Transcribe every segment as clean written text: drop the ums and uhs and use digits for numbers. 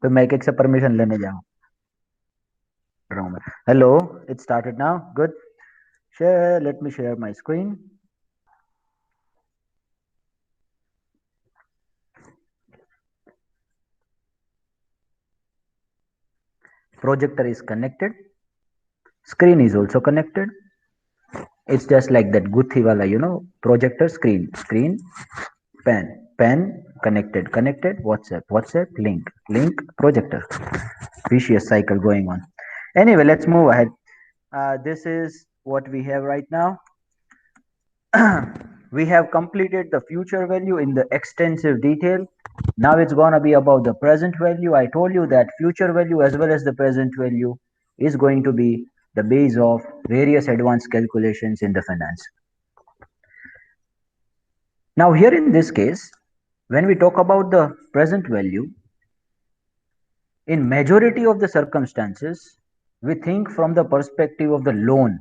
तो मैं एक एक से परमिशन लेने जा रहा हूँ मैं। Hello, it started now, good. Share, let me share my screen. Projector is connected, screen is also connected. It's just like that guthi wala, projector, screen, pen, connected, WhatsApp, link, projector. Vicious cycle going on. Anyway, let's move ahead. This is what we have right now. We have completed the future value in the extensive detail. Now it's gonna be about the present value. I told you that future value as well as the present value is going to be the base of various advanced calculations in the finance. Now here in this case, when we talk about the present value, in majority of the circumstances, we think from the perspective of the loan.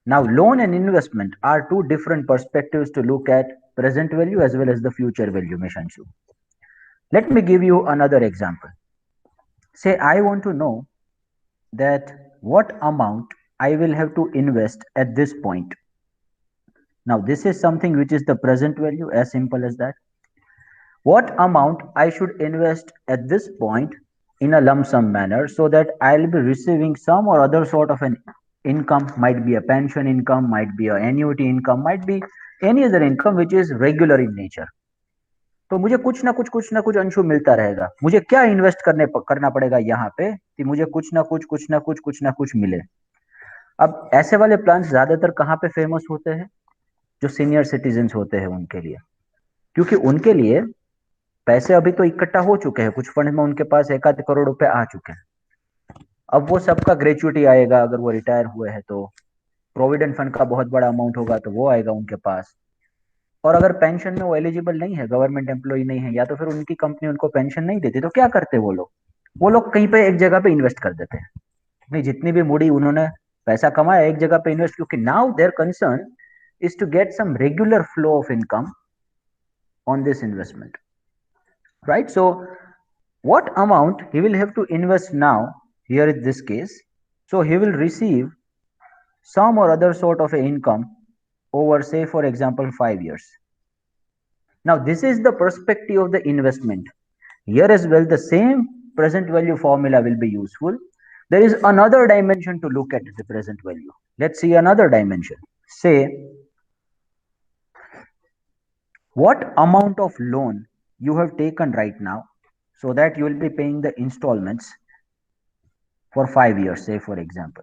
Now loan and investment are two different perspectives to look at present value as well as the future value, Meshanshu. Let me give you another example. Say I want to know that what amount I will have to invest at this point. Now this is something which is the present value, as simple as that. What amount I should invest at this point in a lump sum manner so that I'll be receiving some or other sort of an income, might be a pension income, might be an annuity income, might be any other income which is regular in nature. तो मुझे कुछ ना कुछ अंशु मिलता रहेगा। मुझे क्या invest करना पड़ेगा यहाँ पे कि मुझे कुछ ना कुछ मिले। अब ऐसे वाले प्लान ज्यादातर कहाँ पे फेमस होते हैं? जो सीनियर सिटीजन्स होते हैं उनके लिए, क्योंकि उनके लिए पैसे अभी तो इकट्ठा हो चुके हैं, कुछ फंड में उनके पास 1 आध करोड़ रुपए आ चुके हैं। अब वो सबका ग्रेचुइटी आएगा, अगर वो रिटायर हुए हैं तो प्रोविडेंट फंड का बहुत बड़ा अमाउंट होगा तो वो आएगा उनके पास। और अगर पेंशन में वो एलिजिबल नहीं है, गवर्नमेंट एम्प्लॉय नहीं है, या तो फिर उनकी कंपनी उनको पेंशन नहीं देती, तो क्या करते वो लोग कहीं पे एक जगह पे इन्वेस्ट कर देते हैं। नहीं, जितनी भी मुड़ी उन्होंने पैसा कमाया एक जगह पे इन्वेस्ट, क्योंकि now their concern is to get some regular flow of income on this investment, right? So what amount he will have to invest now here in this case, so he will receive some or other sort of a income over, say for example, 5 years. Now this is the perspective of the investment. Here as well the same present value formula will be useful. There is another dimension to look at the present value. Let's see another dimension. Say what amount of loan you have taken right now so that you will be paying the installments for 5 years, say for example.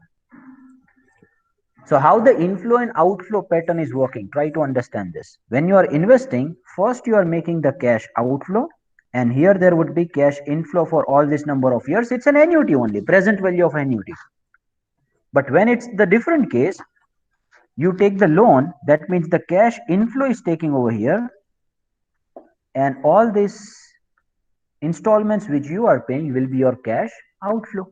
So how the inflow and outflow pattern is working, try to understand this. When you are investing, first you are making the cash outflow, and here there would be cash inflow for all this number of years. It's an annuity only, present value of annuity. But when it's the different case, you take the loan, that means the cash inflow is taking over here, and all these installments which you are paying will be your cash outflow.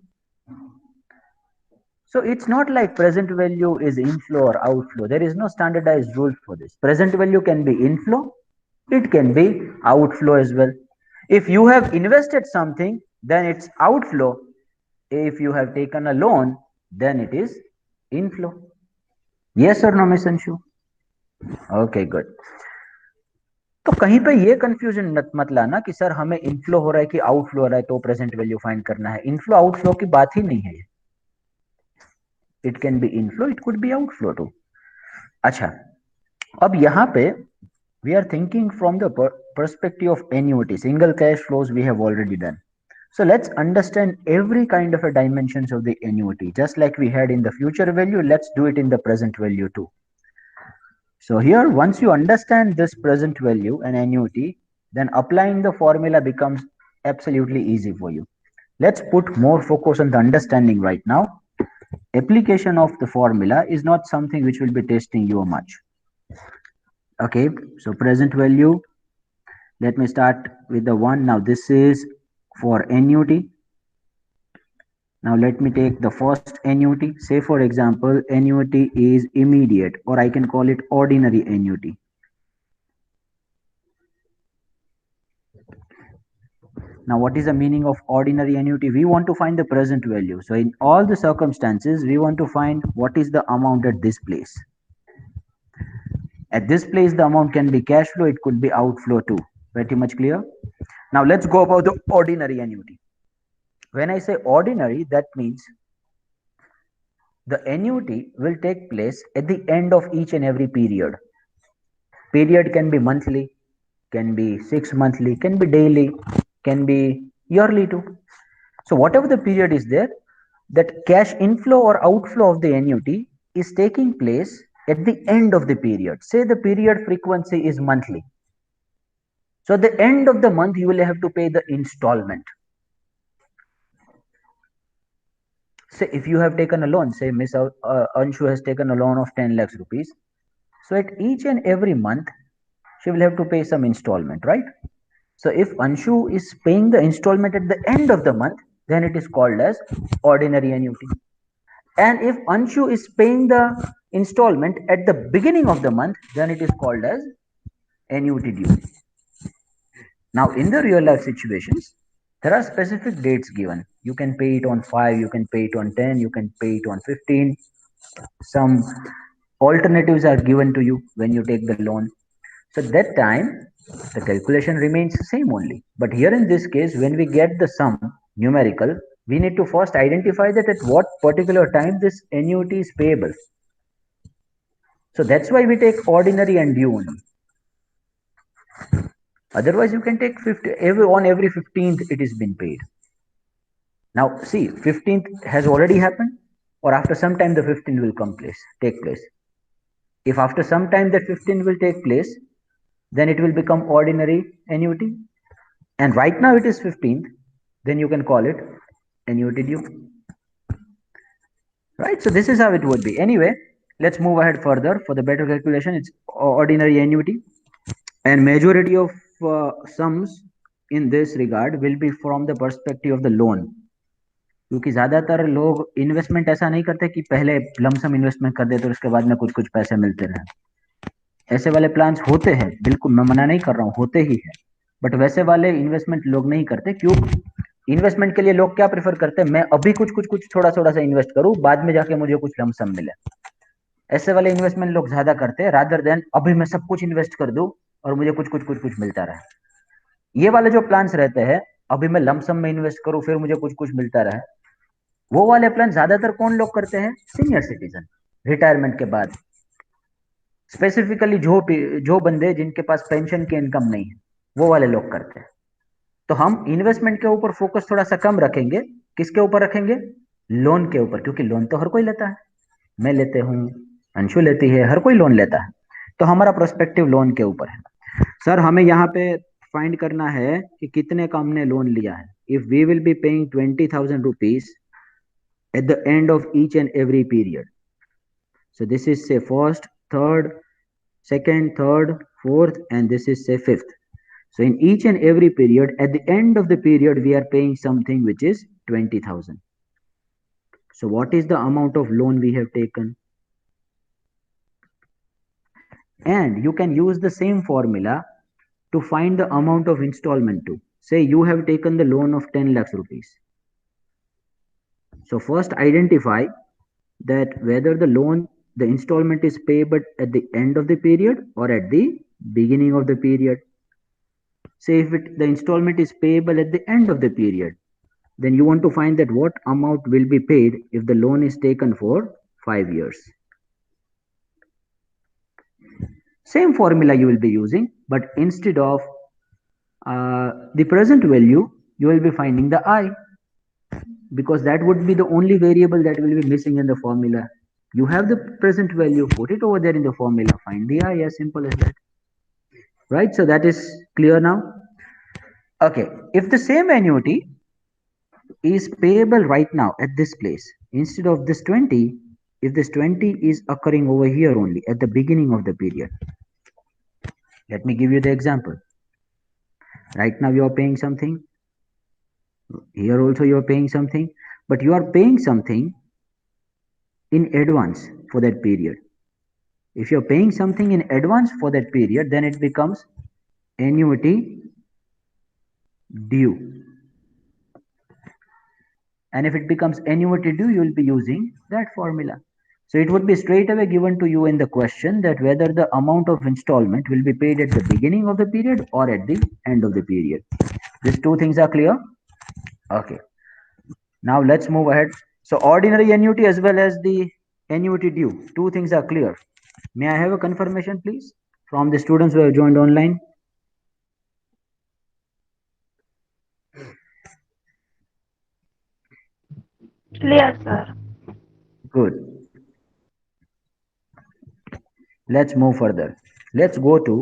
So it's not like present value is inflow or outflow. There is no standardized rule for this. Present value can be inflow, it can be outflow as well. If you have invested something, then it's outflow. If you have taken a loan, then it is inflow. Yes or no, Miss Anshu? Okay, good. तो कहीं पे ये confusion मत लाना कि sir हमें inflow हो रहा है कि आउटफ्लो हो रहा है तो प्रेजेंट वैल्यू फाइंड करना है। इनफ्लो आउटफ्लो की बात ही नहीं है। It can be inflow, it could be outflow too. अच्छा, अब यहाँ पे we are thinking from the perspective of annuity, single cash flows we have already done. So let's understand every kind of a dimensions of the annuity. Just like we had in the future value, let's do it in the present value too. So here, once you understand this present value and annuity, then applying the formula becomes absolutely easy for you. Let's put more focus on the understanding right now. Application of the formula is not something which will be testing you much. Okay, so present value, let me start with the one. Now this is for annuity. Now let me take the first annuity. Say for example, annuity is immediate, or I can call it ordinary annuity. Now, what is the meaning of ordinary annuity? We want to find the present value. So in all the circumstances, we want to find what is the amount at this place. At this place, the amount can be cash flow, it could be outflow too. Pretty much clear? Now let's go about the ordinary annuity. When I say ordinary, that means the annuity will take place at the end of each and every period. Period can be monthly, can be 6 monthly, can be daily, can be yearly too. So whatever the period is there, that cash inflow or outflow of the annuity is taking place at the end of the period. Say the period frequency is monthly. So at the end of the month, you will have to pay the installment. Say if you have taken a loan, say Miss Anshu has taken a loan of 10 lakhs rupees. So at each and every month, she will have to pay some installment, right? So if Anshu is paying the installment at the end of the month, then it is called as ordinary annuity. And if Anshu is paying the installment at the beginning of the month, then it is called as annuity due. Now, in the real life situations, there are specific dates given. You can pay it on 5, you can pay it on 10, you can pay it on 15. Some alternatives are given to you when you take the loan. So that time, the calculation remains the same only. But here in this case, when we get the sum numerical, we need to first identify that at what particular time this annuity is payable. So that's why we take ordinary and due only. Otherwise, you can take 50, on every 15th it is been paid. Now, see, 15th has already happened, or after some time the 15th will take place. If after some time that 15th will take place, then it will become ordinary annuity. And right now it is 15th, then you can call it annuity due. Right? So this is how it would be. Anyway, let's move ahead further. For the better calculation, it's ordinary annuity. And majority of sums in this regard will be from the perspective of the loan. क्योंकि ज्यादातर लोग investment ऐसा नहीं करते कि पहले lump sum investment कर देते और उसके बाद में कुछ कुछ पैसे मिलते रहे। ऐसे वाले प्लान्स होते हैं, बिल्कुल मैं मना नहीं कर रहा हूँ, होते ही है, बट वैसे वाले इन्वेस्टमेंट लोग नहीं करते। क्यों? इन्वेस्टमेंट के लिए लोग क्या प्रेफर करते हैं, मैं अभी कुछ कुछ कुछ थोड़ा थोड़ा सा इन्वेस्ट करूं, बाद में जाके मुझे कुछ लमसम मिले। ऐसे वाले इन्वेस्टमेंट लोग ज्यादा करते हैं रादर देन अभी मैं सब कुछ इन्वेस्ट कर दूं और मुझे कुछ कुछ कुछ कुछ मिलता रहे। ये वाले जो प्लान्स रहते हैं, अभी मैं लमसम में इन्वेस्ट करूं फिर मुझे कुछ कुछ मिलता रहे, वो वाले प्लान ज्यादातर कौन लोग करते हैं? सीनियर सिटीजन, रिटायरमेंट के बाद। स्पेसिफिकली जो बंदे जिनके पास पेंशन की इनकम नहीं है, वो वाले लोग करते हैं। तो हम इन्वेस्टमेंट के ऊपर फोकस थोड़ा सा कम रखेंगे। किसके ऊपर रखेंगे? लोन के ऊपर, क्योंकि लोन तो हर कोई लेता है। मैं लेते हूं, अंशु लेती है, हर कोई लोन लेता है। तो हमारा प्रोस्पेक्टिव लोन के ऊपर है। सर हमें यहाँ पे फाइंड करना है कि कितने का हमने लोन लिया है। If we will be paying 20,000 rupees at the end of each and every period. So this is say first, third, second, third, fourth, and this is say fifth. So in each and every period, at the end of the period, we are paying something which is 20,000. So what is the amount of loan we have taken? And you can use the same formula to find the amount of installment too. Say you have taken the loan of 10 lakhs rupees. So first identify that whether the installment is payable at the end of the period or at the beginning of the period. Say if the installment is payable at the end of the period, then you want to find that what amount will be paid if the loan is taken for 5 years. Same formula you will be using, but instead of the present value, you will be finding the I, because that would be the only variable that will be missing in the formula. You have the present value, put it over there in the formula, find the I, as simple as that. Right? So that is clear now. Okay, if the same annuity is payable right now at this place, instead of this 20, if this 20 is occurring over here only at the beginning of the period, let me give you the example. Right now you are paying something, here also you are paying something, but you are paying something in advance for that period. If you're paying something in advance for that period, then it becomes annuity due. and if it becomes annuity due, you will be using that formula. So it would be straight away given to you in the question that whether the amount of installment will be paid at the beginning of the period or at the end of the period. These two things are clear? Okay. Now let's move ahead. So ordinary annuity as well as the annuity due, two things are clear. May I have a confirmation, please, from the students who have joined online? Clear, sir. Good. Let's move further. Let's go to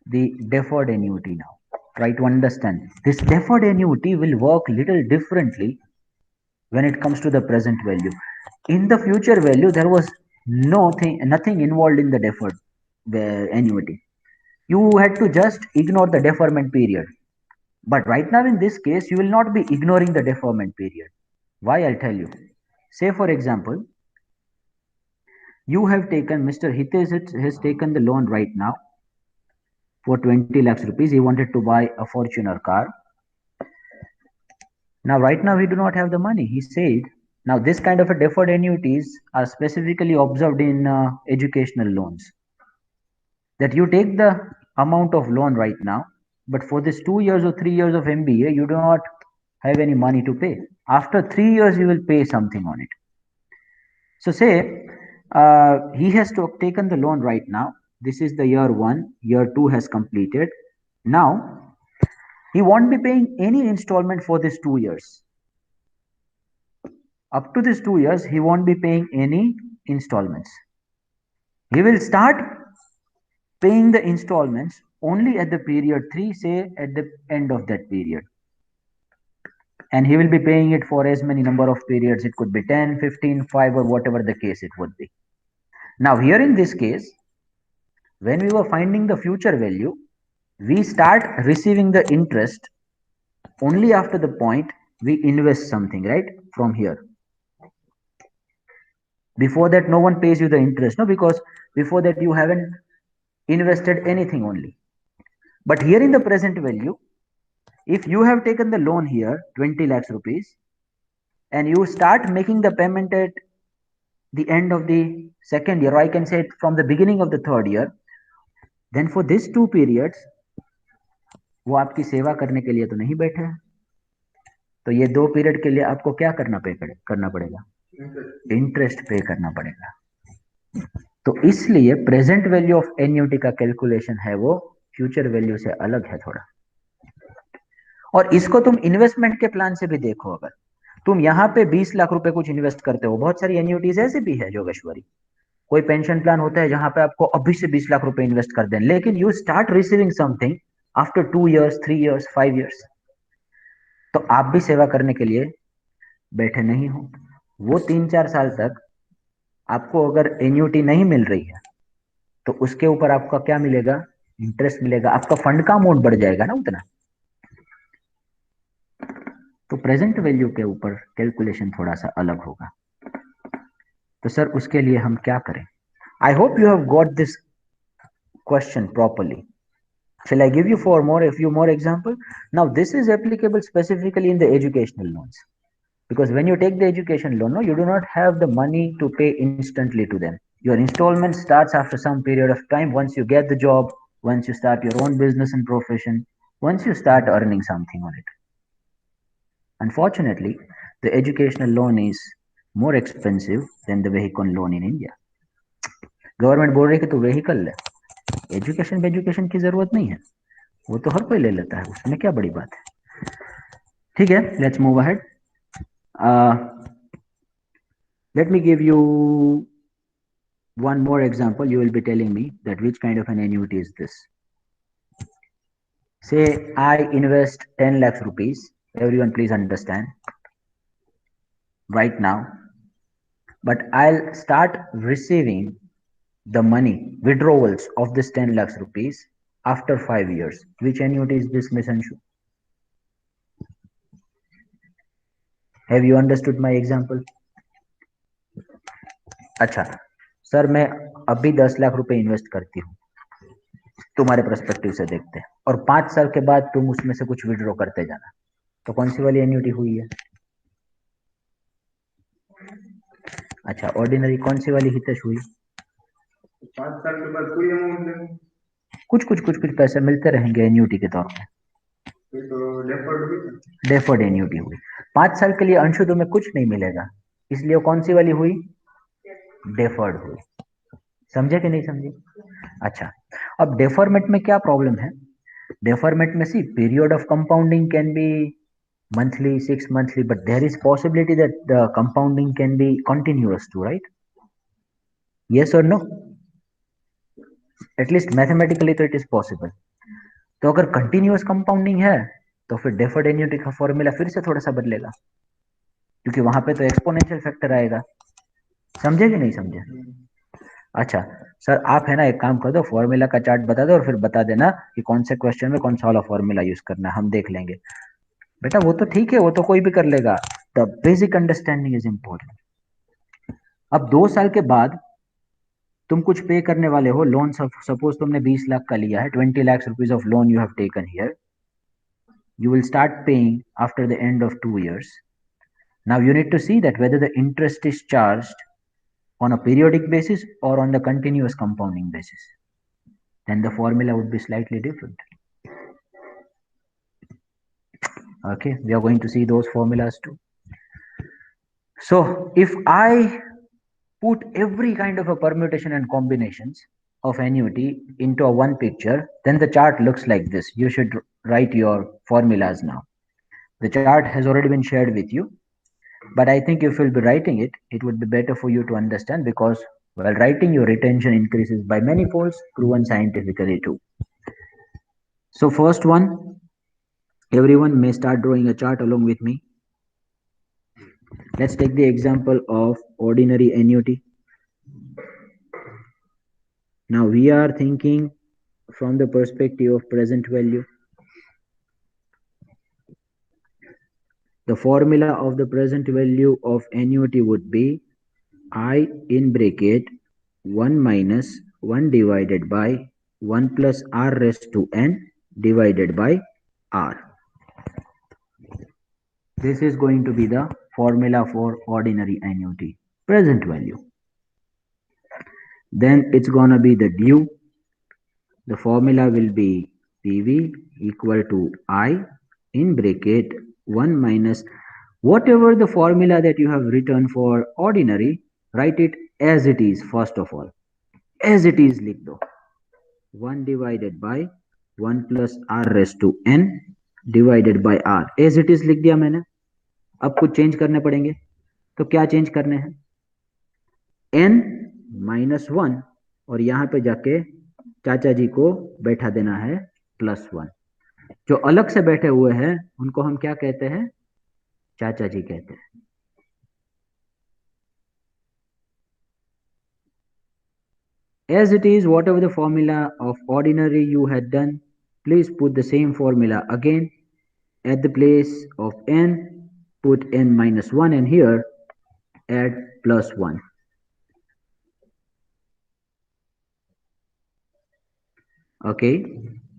the deferred annuity now. Try to understand. This deferred annuity will work little differently when it comes to the present value. In the future value, there was nothing involved in the deferred annuity. You had to just ignore the deferment period. But right now, in this case, you will not be ignoring the deferment period. Why? I'll tell you. Say, for example, you have taken, Mr. Hitesh has taken the loan right now for 20 lakhs rupees. He wanted to buy a Fortuner car. Now, right now, we do not have the money. He said, now this kind of a deferred annuities are specifically observed in educational loans. That you take the amount of loan right now, but for this 2 years or 3 years of MBA, you do not have any money to pay. After 3 years, you will pay something on it. So say he has taken the loan right now. This is the year one, year two has completed. Now he won't be paying any installment for this 2 years. Up to this 2 years, he won't be paying any installments. He will start paying the installments only at the period 3, say at the end of that period. And he will be paying it for as many number of periods. It could be 10, 15, 5, or whatever the case it would be. Now here in this case, when we were finding the future value, we start receiving the interest only after the point we invest something, right? From here. Before that, no one pays you the interest, no, because before that you haven't invested anything only. But here in the present value, if you have taken the loan here, 20 lakhs rupees, and you start making the payment at the end of the second year, or I can say from the beginning of the third year, then for these 2 periods, वो आपकी सेवा करने के लिए तो नहीं बैठे हैं, तो ये 2 पीरियड के लिए आपको क्या करना पड़ेगा? इंटरेस्ट पे करना पड़ेगा. तो इसलिए प्रेजेंट वैल्यू ऑफ एन्युटी का कैलकुलेशन है वो फ्यूचर वैल्यू से अलग है थोड़ा. और इसको तुम इन्वेस्टमेंट के प्लान से भी देखो. अगर तुम यहाँ पे 20 लाख रुपए कुछ इन्वेस्ट करते हो, बहुत सारी एन्युटीज ऐसे भी है जोगेश्वरी, कोई पेंशन प्लान होता है जहां पे आपको अभी से 20 लाख रुपए इन्वेस्ट कर दें, लेकिन you start receiving something after 2 years, 3 years, 5 years. तो आप भी सेवा करने के लिए बैठे नहीं हो. वो 3-4 साल तक आपको अगर एन्युटी नहीं मिल रही है तो उसके ऊपर आपका क्या मिलेगा? इंटरेस्ट मिलेगा. आपका फंड का अमाउंट बढ़ जाएगा ना उतना. तो प्रेजेंट वैल्यू के ऊपर कैलकुलेशन थोड़ा सा अलग होगा. तो सर उसके लिए हम क्या करें? I hope you have got this question properly. Shall I give you a few more examples? Now this is applicable specifically in the educational loans, because when you take the education loan, no, you do not have the money to pay instantly to them. Your installment starts after some period of time. Once you get the job, once you start your own business and profession, once you start earning something on it. Unfortunately, the educational loan is more expensive than the vehicle loan in India. Government बोल रही है कि तू vehicle ले, education की जरूरत नहीं है, वो तो हर कोई ले लेता है, उसमें क्या बड़ी बात है. ठीक है, let's move ahead. Let me give you one more example. You will be telling me that which kind of an annuity is this. Say I invest 10 lakhs rupees. Everyone please understand right now, but I'll start receiving the money withdrawals of this 10 lakhs rupees after 5 years. Which annuity is this, Miss Anshu? Have you understood my example? अच्छा sir, मैं अभी 10 लाख रुपए invest करती हूँ, तुम्हारे perspective से देखते हैं, और 5 साल के बाद तुम उसमें से कुछ विड्रॉ करते जाना, तो कौन सी वाली एन्युटी हुई है? अच्छा, ऑर्डिनरी कौन सी वाली हितैष हुई? 5 साल के बाद कोई अमाउंट नहीं, कुछ पैसे मिलते रहेंगे एन्यूटी के तौर पे। ये तो डेफर्ड हुई ना। डेफर्ड एन्यूटी हुई। 5 साल के लिए अंशु तुम्हें कुछ नहीं मिलेगा, इसलिए वो कौन सी वाली हुई? डेफर्ड हुई। समझे कि नहीं समझे? अच्छा, अब डेफरमेंट में क्या प्रॉब्लम है? डेफरमेंट में see period of compounding can be monthly, 6 monthly, but there is possibility that the compounding can be continuous too, right? Yes or no? At least mathematically तो it is possible. तो अगर continuous compounding है तो फिर deferred annuity का formula फिर से थोड़ा सा बदलेगा, क्योंकि वहां पे तो एक्सपोनेंशियल फैक्टर आएगा। समझे कि नहीं समझे? अच्छा सर, आप है ना एक काम कर दो, फॉर्मूला का चार्ट बता दो और फिर बता देना कि कौन से क्वेश्चन में कौन सा वाला फॉर्मूला यूज करना है, हम देख लेंगे। बेटा वो तो ठीक है, वो तो कोई भी कर लेगा, the basic understanding is important. अब 2 साल के बाद तुम कुछ पे करने वाले हो, लोन सपोज तुमने 20 लाख का लिया है, 20 lakhs rupees of loan you have taken here. You will start paying after the end of 2 years. Now you need to see that whether the interest is charged on a periodic basis or on the continuous compounding basis. Then the formula would be slightly different. Okay, we are going to see those formulas too. So if I put every kind of a permutation and combinations of annuity into a one picture, then the chart looks like this. You should write your formulas now. The chart has already been shared with you, but I think if you'll be writing it, it would be better for you to understand, because while writing, your retention increases by many folds, proven scientifically too. So first one, everyone may start drawing a chart along with me. Let's take the example of ordinary annuity. Now we are thinking from the perspective of present value. The formula of the present value of annuity would be I in bracket 1 minus 1 divided by 1 plus r raised to n divided by r. This is going to be the formula for ordinary annuity, present value. Then it's gonna be the due. The formula will be PV equal to I in bracket 1 minus whatever the formula that you have written for ordinary, write it as it is first of all. As it is लिख दो, 1 divided by 1 plus r raised to n divided by r. As it is लिख दिया मैंने। अब कुछ change करने पड़ेंगे, तो क्या चेंज करने हैं? n माइनस 1 और यहां पे जाके चाचा जी को बैठा देना है +1। जो अलग से बैठे हुए हैं उनको हम क्या कहते हैं? चाचा जी कहते हैं। As it is, whatever the formula of ordinary you had done, please put the same formula again. At the place of n, put n minus 1 and here add +1. Okay,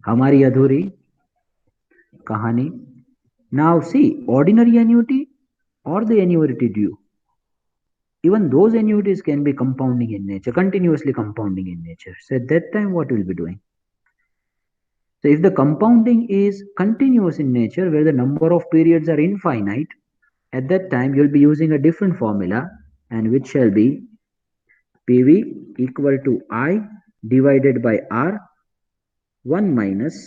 हमारी अधूरी कहानी. Now see, ordinary annuity or the annuity due, even those annuities can be compounding in nature, continuously compounding in nature. So at that time, what we'll be doing? So if the compounding is continuous in nature, where the number of periods are infinite, at that time you'll be using a different formula, and which shall be PV equal to I divided by R 1 minus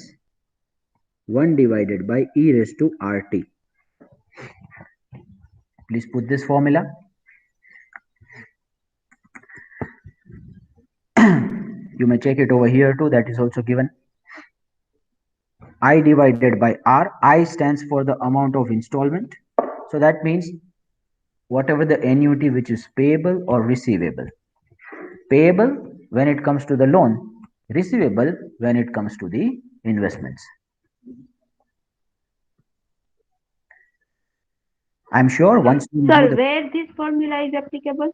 1 divided by e raised to RT. Please put this formula. You may check it over here too, that is also given. I divided by R. I stands for the amount of installment. So that means whatever the annuity which is payable or receivable. Payable when it comes to the loan, receivable when it comes to the investments. I'm sure once you know Sir, where this formula is applicable?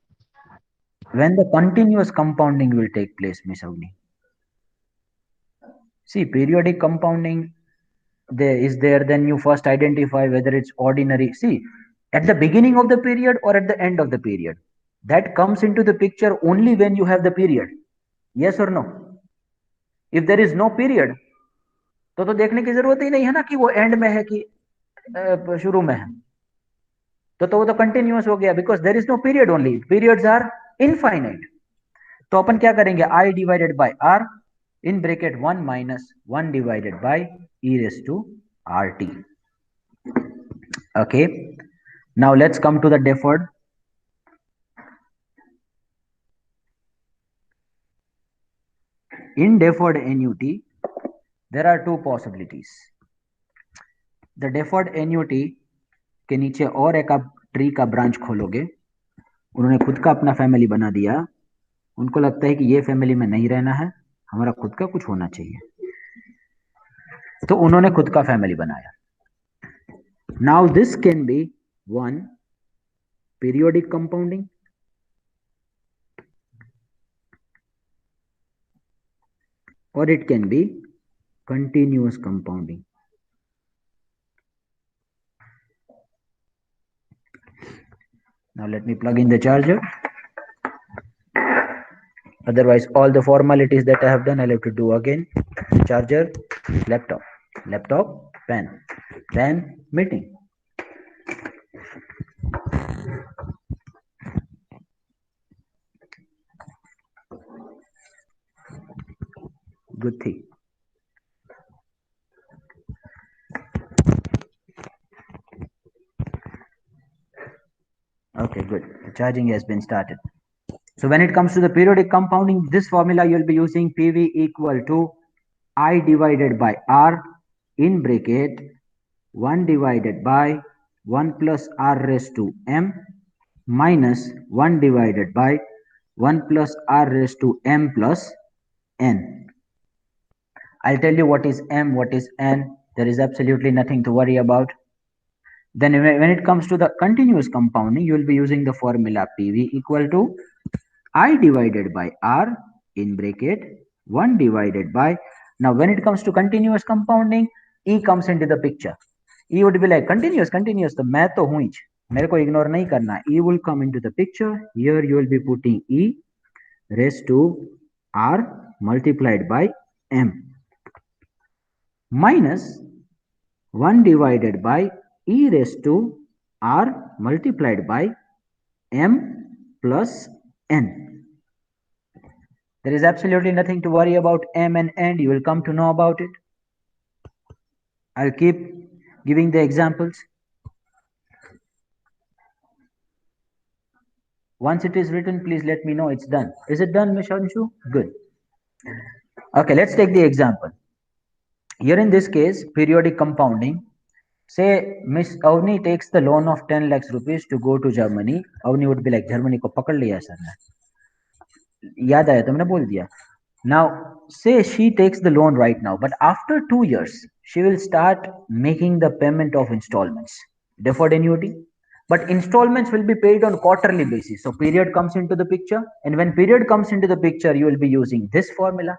when the continuous compounding will take place, Miss Avni. See, periodic compounding is there, then you first identify whether it's ordinary. See, at the beginning of the period or at the end of the period. that comes into the picture only when you have the period. Yes or no? If there is no period, तो देखने की जरूरत ही नहीं है ना कि वो and में है कि शुरू में है, तो वो तो कंटिन्यूअस हो गया, because there is no period, only periods are infinite. तो अपन क्या करेंगे, I divided by r in bracket 1 minus 1 divided by e raised to rt. Okay, now let's come to the deferred. In deferred annuity there are two possibilities. The deferred annuity के नीचे और एक आप tree का branch खोलोगे, उन्होंने खुद का अपना फैमिली बना दिया, उनको लगता है कि ये फैमिली में नहीं रहना है, हमारा खुद का कुछ होना चाहिए, तो उन्होंने खुद का फैमिली बनाया. Now this can be one periodic compounding, or it can be continuous compounding. Now let me plug in the charger. Otherwise all the formalities that I have done I'll have to do again. Charger, laptop, pen, then meeting. Good thing. Okay, good. The charging has been started. So when it comes to the periodic compounding, this formula you'll be using PV equal to I divided by R in bracket 1 divided by 1 plus R raised to M minus 1 divided by 1 plus R raised to M plus N. I'll tell you what is M, what is N. There is absolutely nothing to worry about. Then when it comes to the continuous compounding, you will be using the formula PV equal to I divided by R in bracket 1 divided by, now when it comes to continuous compounding, E comes into the picture. E would be like continuous, तो मैं तो हूं ही, मेरे को ignore नहीं करना. E will come into the picture. Here you will be putting E raised to R multiplied by M minus 1 divided by E raised to R multiplied by M plus N. There is absolutely nothing to worry about M and N. You will come to know about it. I'll keep giving the examples. Once it is written, please let me know it's done. Is it done, Mishanshu? Good. Okay, let's take the example. Here in this case, periodic compounding. Say Miss Avni takes the loan of 10 lakhs rupees to go to Germany. Avni would be like, Germany को पकड़ लिया sir ने, याद आया तुमने बोल दिया. Now say she takes the loan right now, but after 2 years she will start making the payment of installments, deferred annuity, but installments will be paid on quarterly basis. So period comes into the picture, and when period comes into the picture you will be using this formula.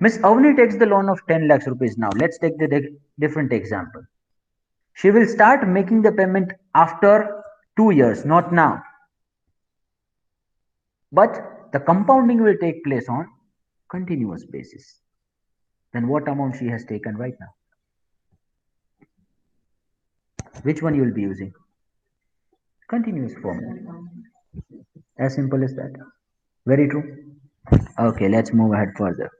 Miss Avni takes the loan of 10 lakhs rupees. Now let's take the different example. She will start making the payment after 2 years, not now. But the compounding will take place on continuous basis. Then what amount she has taken right now? Which one you will be using? Continuous formula. As simple as that. Very true. Okay, let's move ahead further.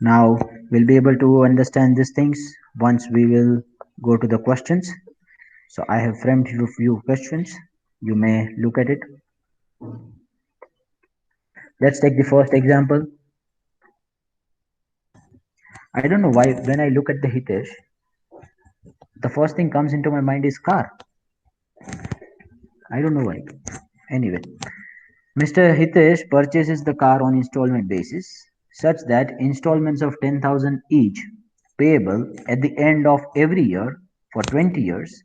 Now we'll be able to understand these things once we will go to the questions. So I have framed a few questions. You may look at it. Let's take the first example. I don't know why when I look at the Hitesh, the first thing comes into my mind is car. I don't know why. Anyway, Mr. Hitesh purchases the car on installment basis such that installments of 10,000 each payable at the end of every year for 20 years,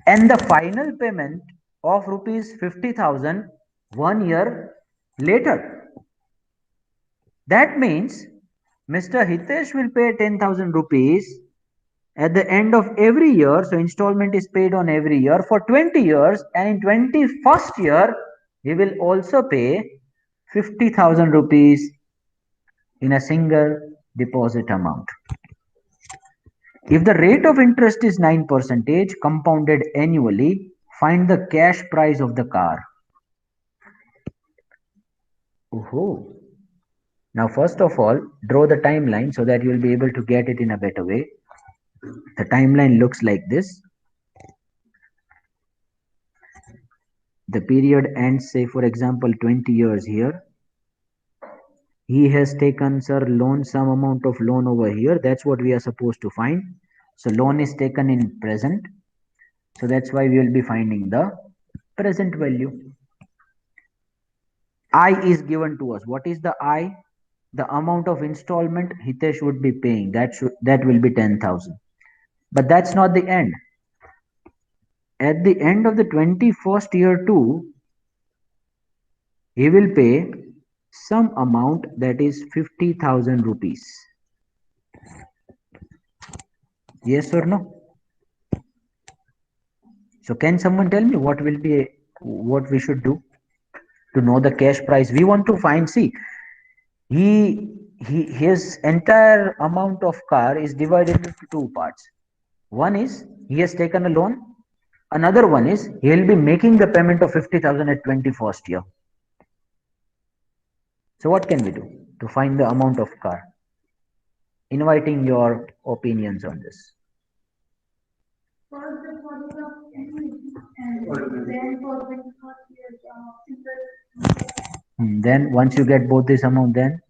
and the final payment of rupees 50,000 1 year later. That means Mr. Hitesh will pay 10,000 rupees at the end of every year. So installment is paid on every year for 20 years, and in 21st year he will also pay 50,000 rupees in a single deposit amount. If the rate of interest is 9% compounded annually, find the cash price of the car. Oh. Now, first of all, draw the timeline so that you will be able to get it in a better way. The timeline looks like this. The period ends, say, for example, 20 years here. He has taken, sir, loan, some amount of loan over here. That's what we are supposed to find. So loan is taken in present. So that's why we will be finding the present value. I is given to us. What is the I? The amount of installment Hitesh would be paying. That will be 10,000. But that's not the end. At the end of the 21st year too, he will pay some amount, that is 50,000 rupees. Yes or no? So can someone tell me what we should do to know the cash price? We want to find, see, his entire amount of car is divided into two parts. One is he has taken a loan. Another one is he will be making the payment of 50,000 at 21st year. So what can we do to find the amount of car? Inviting your opinions on this. Then once you get both this amount, then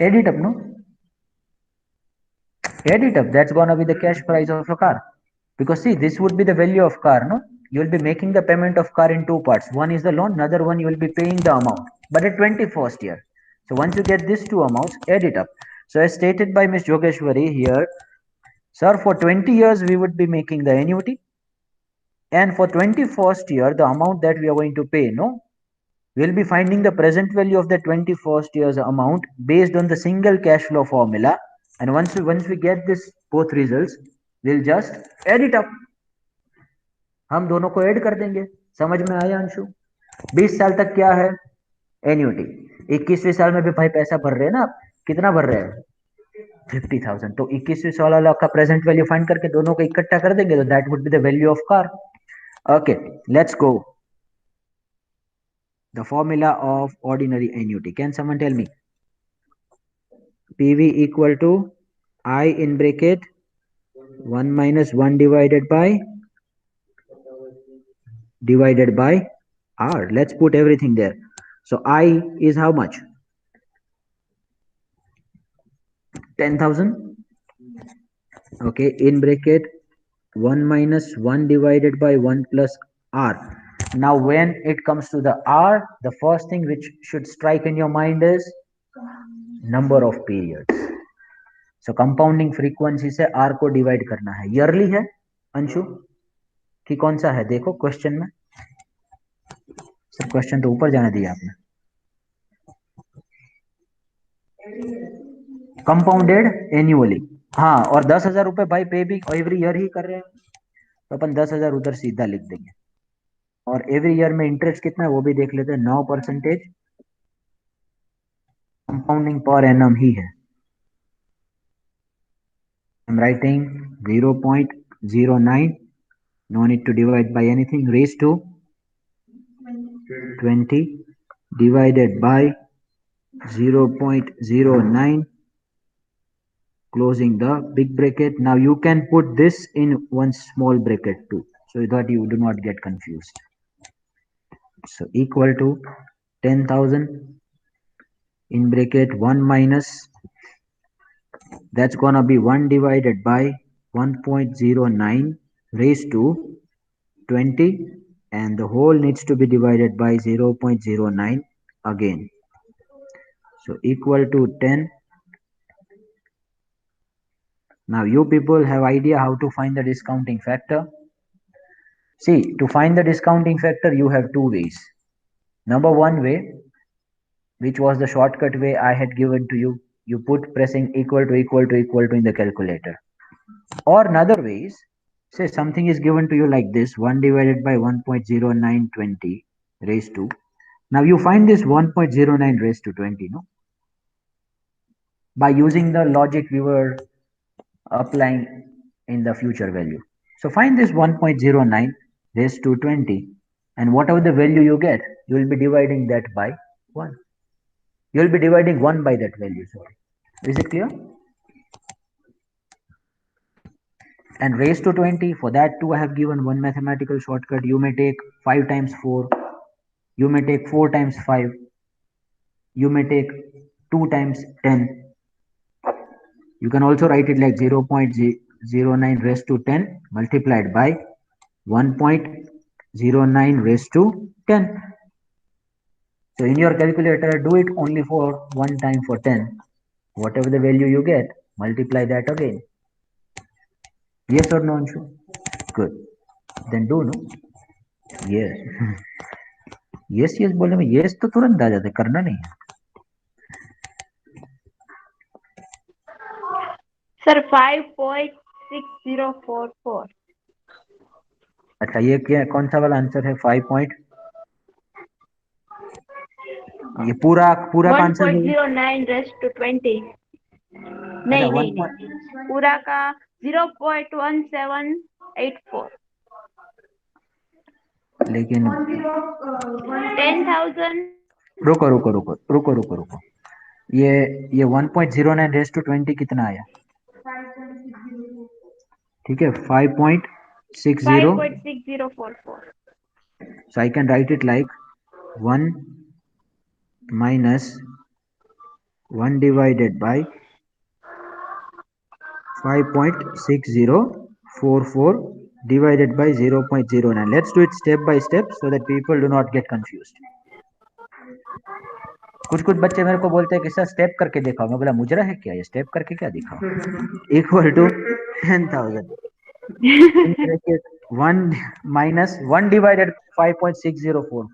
add it up, no? Add it up. That's gonna be the cash price of a car. Because see, this would be the value of car, no? You will be making the payment of car in two parts. One is the loan, another one you will be paying the amount, but at 21st year. So once you get these two amounts, add it up. So as stated by Ms. Yogeshwari here, sir, for 20 years we would be making the annuity, and for 21st year the amount that we are going to pay, no? We'll be finding the present value of the 21st year's amount based on the single cash flow formula. And once we get this both results, we'll just add it up. हम दोनों को add कर देंगे. समझ में आया अंशु? 20 साल तक क्या है? एन्युटी. 21वें साल में भी भाई पैसा भर रहे हैं ना आप. कितना भर रहे हैं? 50,000. तो 21वें साल वाला का प्रेजेंट वैल्यू फाइंड करके दोनों को इकट्ठा कर देंगे, तो that would be the value of car. Okay, let's go. The formula of ordinary annuity. Can someone tell me? PV equal to I in bracket 1 minus 1 divided by R. Let's put everything there. So I is how much? 10,000. Okay, in bracket 1 minus 1 divided by 1 plus R. Now when it comes to the R, the first thing which should strike in your mind is number of periods. So compounding frequency से R को divide करना है. Yearly है अंशु कि कौन सा है? देखो क्वेश्चन में. सर क्वेश्चन तो ऊपर जाने दिया आपने. Compounded annually. हाँ, और 10,000 रुपए भाई पे भी एवरी ईयर ही कर रहे हैं, तो अपन 10,000 उधर सीधा लिख देंगे. और एवरी ईयर में इंटरेस्ट कितना है वो भी देख लेते हैं. 9% कंपाउंडिंग पर एनम ही है. I'm writing 0.09. No need to divide by anything. Raised to 20 divided by 0.09. Closing the big bracket. Now you can put this in one small bracket too, so that you do not get confused. So equal to 10,000 in bracket 1 minus, that's gonna be 1 divided by 1.09 raised to 20, and the whole needs to be divided by 0.09 again. So equal to 10. Now you people have idea how to find the discounting factor. See, to find the discounting factor you have two ways. Number one way, which was the shortcut way I had given to you. You put pressing equal to equal to equal to in the calculator. Or another way is, say something is given to you like this, 1 divided by 1.0920 raised to. Now you find this 1.09 raised to 20, no? By using the logic we were applying in the future value. So find this 1.09 raised to 20, and whatever the value you get, you will be dividing that by 1. You will be dividing 1 by that value, sorry. Is it clear? And raised to 20, for that too I have given one mathematical shortcut. You may take 5 times 4, you may take 4 times 5, you may take 2 times 10. You can also write it like 0.09 raised to 10 multiplied by 1.09 raised to 10. So in your calculator, do it only for one time for 10. Whatever the value you get, multiply that again. Yes or no, Anshu? Good. Then do, no? Yes. yes yes बोलने में yes तो तुरंत आ जाता है, करना नहीं है. Sir, 5.6044. अच्छा ये क्या कौन सा वाला आंसर है? 5 पॉइंट, ये पूरा पूरा का आंसर है 1.09 raised to 20. नहीं नहीं नहीं, पूरा का 0.1784. लेकिन 10,000. रुको रुको रुको रुको रुको रुको, ये 1.09 रेस टू 20 कितना आया? ठीक है 5.6044. So I can write it like 1 minus 1 divided by 5.6044 divided by 0.09. Let's do it step by step so that people do not get confused. कुछ कुछ बच्चे मेरे को बोलते हैं कि सर स्टेप करके दिखाओ. मैं बोला मुजरा है क्या, ये स्टेप करके क्या दिखाओ? Equal to 10,000 1 minus 1 divided 5.6044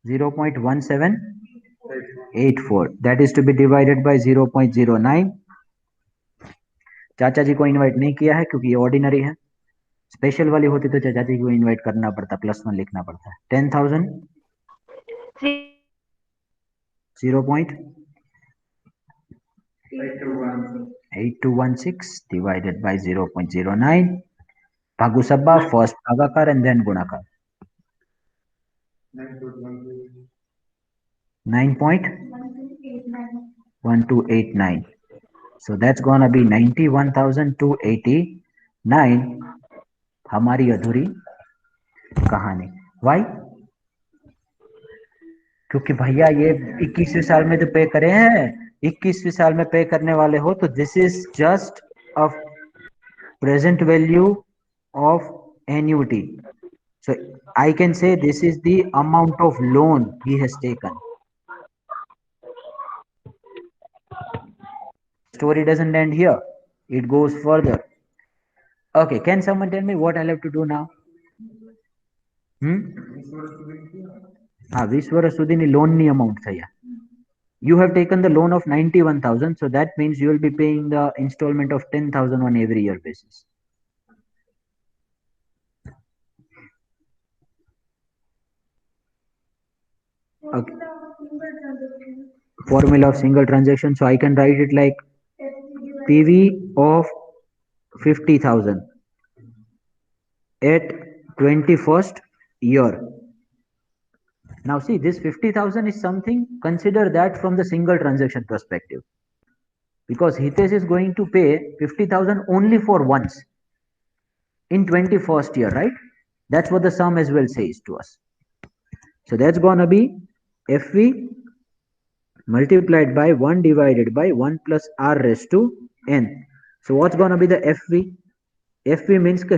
0.1784, that is to be divided by 0.09. चाचा जी को इनवाइट नहीं किया है क्योंकि ये ऑर्डिनरी है. स्पेशल वाली होती तो चाचा जी को इनवाइट करना पड़ता, +1 लिखना पड़ता है. 10,000 0.8216 divided by 0.09. भागु सब्बा, फर्स्ट भागाकार and then गुणाकार. 9.1289. So that's gonna be 91,289. हमारी अधूरी कहानी. Why? क्योंकि भैया ये 21वें साल में तो पे करे हैं, 21वें साल में पे करने वाले हो तो this is just a present value of annuity. So I can say this is the amount of loan he has taken. Story doesn't end here, it goes further. Okay, can someone tell me what I'll have to do now? 20 વર્ષ સુધીની લોનની amount થઈ. You have taken the loan of 91,000, so that means you will be paying the installment of 10,000 on every year basis. Okay. Formula of single transaction, so I can write it like PV of 50,000 at 21st year. Now see, this 50,000 is something, consider that from the single transaction perspective, because Hitesh is going to pay 50,000 only for once in 21st year, right? That's what the sum as well says to us. So that's gonna be FV multiplied by 1 divided by 1 plus R raised to N. So what's gonna be the FV? FV means कि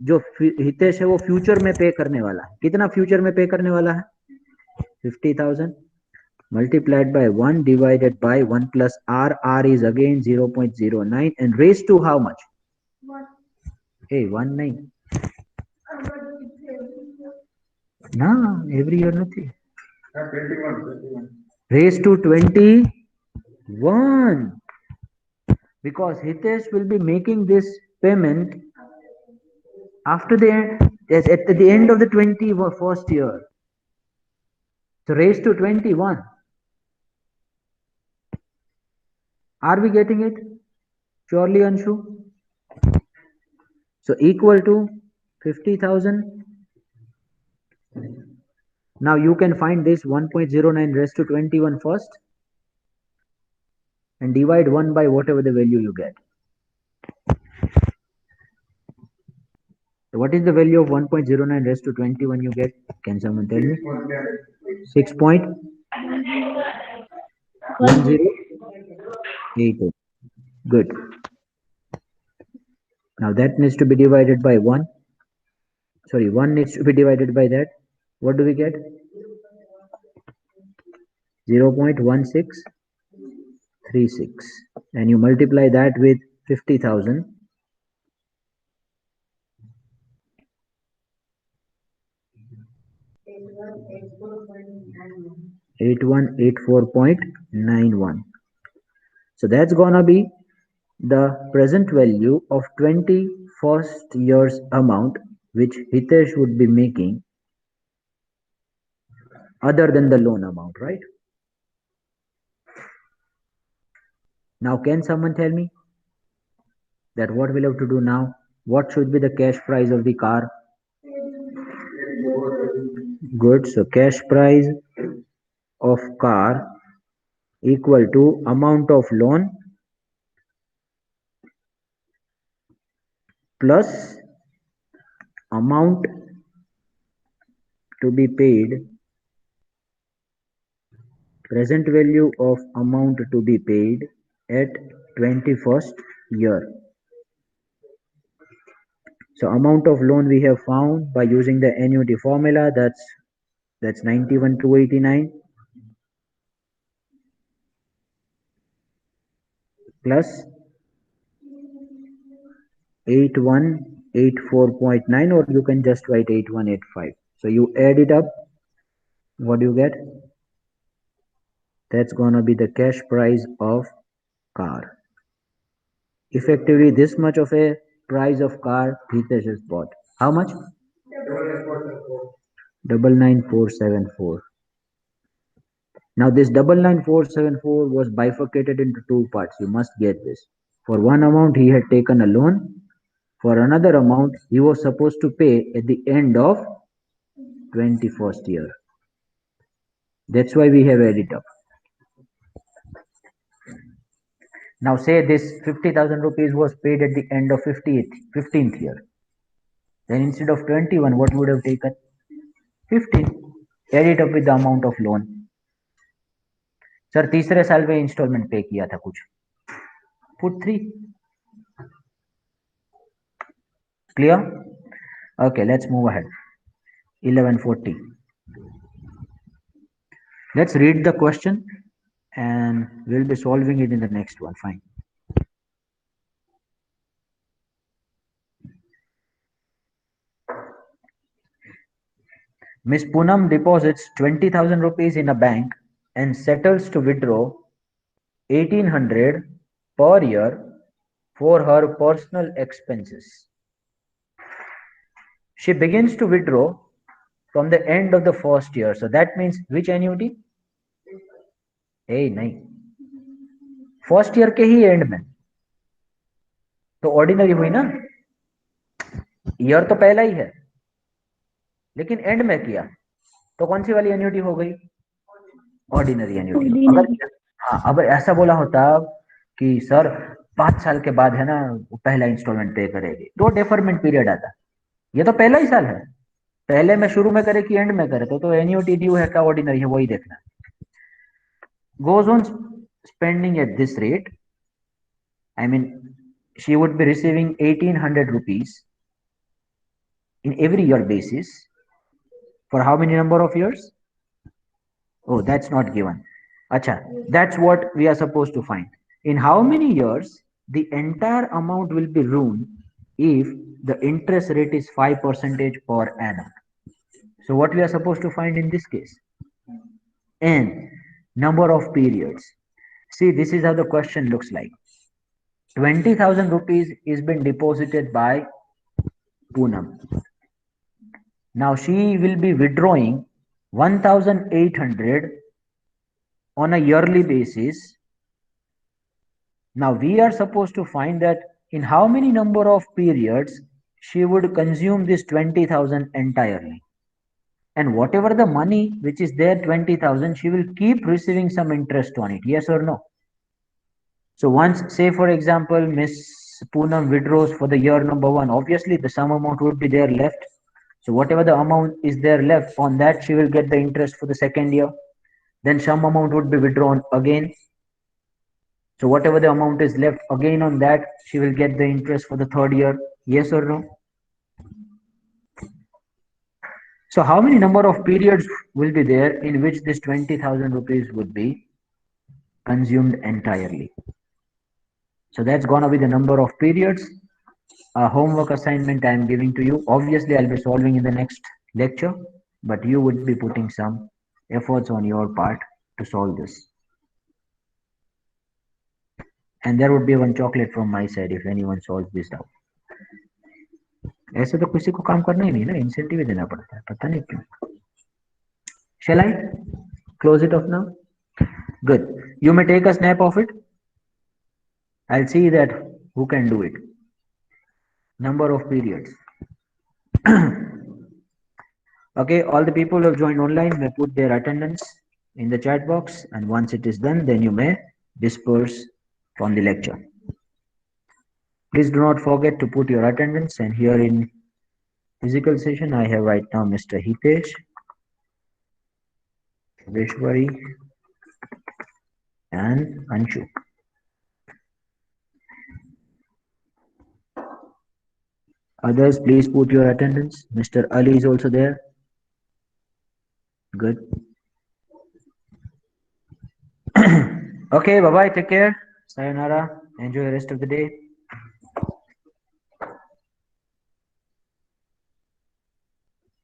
जो हितेश है वो future में पे करने वाला है. कितना फ्यूचर में पे करने वाला है? 50,000 multiplied by 1 divided by 1 plus R. R is again 0.09 and raised to how much? 1. Hey, 1 nahi. Na, every year nathi. 21. Raised to 21. Because Hitesh will be making this payment after the at the end of the 21st year. So raised to 21. Are we getting it? Surely, Anshu? So equal to 50,000. Now you can find this 1.09 raised to 21 first and divide 1 by whatever the value you get. So what is the value of 1.09 raised to 21 you get? Can someone tell me? 6.1088. Good. Now that needs to be divided by 1. Sorry, 1 needs to be divided by that. What do we get? 0.1636. And you multiply that with 50,000. 8184.91. So that's gonna be the present value of 21st year's amount which Hitesh would be making other than the loan amount, right? Now can someone tell me that what we'll have to do now? What should be the cash price of the car? Good. So cash price of car equal to amount of loan plus amount to be paid, present value of amount to be paid at 21st year. So amount of loan we have found by using the annuity formula, that's 91,289 plus 8184.9, or you can just write 8185. So you add it up, what do you get? That's gonna be the cash price of car. Effectively, this much of a price of car Hitesh has bought. How much? 99474. Now this 99474 was bifurcated into two parts. You must get this. For one amount he had taken a loan. For another amount he was supposed to pay at the end of 21st year. That's why we have added up. Now say this 50,000 rupees was paid at the end of 15th year. Then instead of 21, what would have taken? 15. Add it up with the amount of loan. Sir तीसरे साल में instalment पे किया था कुछ. Put 3. Clear? Okay, let's move ahead. 1140. Let's read the question and we'll be solving it in the next one. Fine. Miss Poonam deposits 20,000 rupees in a bank and settles to withdraw 1,800 per year for her personal expenses. She begins to withdraw from the end of the first year. So that means which annuity? नहीं, first year के ही and में. तो ordinary हुई ना. Year तो पहला ही है लेकिन एंड में किया तो कौन सी वाली एन्युटी हो गई? Ordinary annuity. अगर ऐसा बोला होता कि सर 5 साल के बाद है ना पहला इंस्टॉलमेंट पे करेगी तो डेफरमेंट पीरियड आता. ये तो पहला ही साल है. पहले में शुरू में करे कि एंड में करे तो एन्युटी ड्यू है क्या ऑर्डिनरी है वही देखना. Goes on spending at this rate. I mean, she would be receiving 1,800 rupees in every year basis. For how many number of years? Oh, that's not given. Acha, that's what we are supposed to find. In how many years the entire amount will be ruined if the interest rate is 5% per annum? So what we are supposed to find in this case? and number of periods. See, this is how the question looks like. 20,000 rupees is been deposited by Poonam. Now she will be withdrawing 1,800 on a yearly basis. Now we are supposed to find that in how many number of periods she would consume this 20,000 entirely. And whatever the money which is there, 20,000, she will keep receiving some interest on it. Yes or no? So once, say for example, Miss Poonam withdraws for the year number 1, obviously the sum amount would be there left. So whatever the amount is there left, on that she will get the interest for the second year. Then some amount would be withdrawn again. So whatever the amount is left again on that, she will get the interest for the third year. Yes or no? So how many number of periods will be there in which this 20,000 rupees would be consumed entirely? So that's gonna be the number of periods. A homework assignment I am giving to you. Obviously, I'll be solving in the next lecture, but you would be putting some efforts on your part to solve this. And there would be one chocolate from my side if anyone solves this out. ऐसे तो किसी को काम करना ही नहीं ना, incentive ही देना पड़ता है, पता नहीं क्यों. Shall I close it off now? Good. You may take a snap of it. I'll see that who can do it. Number of periods. Okay, all the people who have joined online may put their attendance in the chat box, and once it is done, then you may disperse from the lecture. Please do not forget to put your attendance, and here in physical session I have right now Mr. Hitesh, Vishwari, and Anshu. Others, please put your attendance. Mr. Ali is also there. Good. Okay, bye-bye. Take care. Sayonara. Enjoy the rest of the day.